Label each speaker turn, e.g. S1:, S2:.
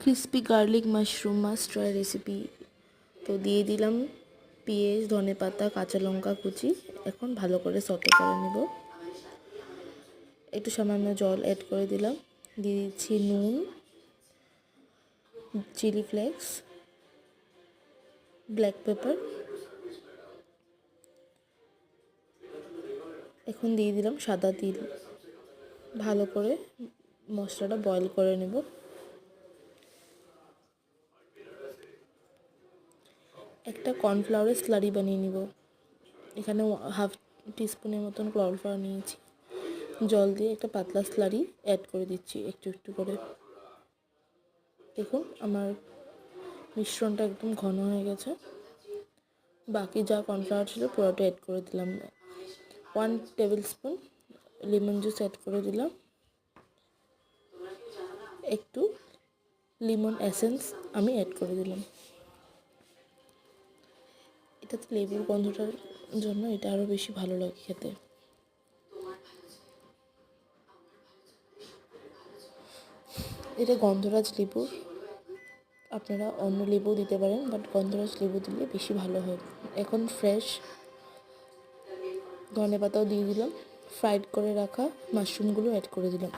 S1: Crispy garlic mushroom must try recipe. তো দিয়ে দিলাম পেঁয়াজ, ধনেপাতা, কাঁচা লঙ্কা কুচি। এখন ভালো করে সতে করে নেব। একটু সামান্য জল অ্যাড করে দিলাম। দিয়ে দিচ্ছি নুন, চিলি ফ্লেক্স, ব্ল্যাক পেপার। এখন দিয়ে দিলাম সাদা তিল। ভালো করে মশলাটা বয়েল করে নেব। একটা কর্নফ্লাওয়ারের স্লারি বানিয়ে নিব। এখানে হাফ টিস্পুনের মতন কর্নফ্লাওয়ার নিয়েছি। জল দিয়ে একটা পাতলা স্লারি অ্যাড করে দিচ্ছি একটু একটু করে। দেখুন আমার মিশ্রণটা একদম ঘন হয়ে গেছে। বাকি যা কর্নফ্লাওয়ার ছিল পুরোটা অ্যাড করে দিলাম। 1 tablespoon lemon juice add করে দিলাম। একটু লেমন এসেন্স আমি অ্যাড করে দিলাম। এটাতে লেবুর গন্ধটার জন্য এটা আরও বেশি ভালো লাগে খেতে। এটা গন্ধরাজ লেবুর, আপনারা অন্য লেবু দিতে পারেন, বাট গন্ধরাজ লেবু দিলে বেশি ভালো হয়। এখন ফ্রেশ ধনেপাতাও দিয়ে দিলাম। ফ্রাইড করে রাখা মাশরুমগুলো অ্যাড করে দিলাম।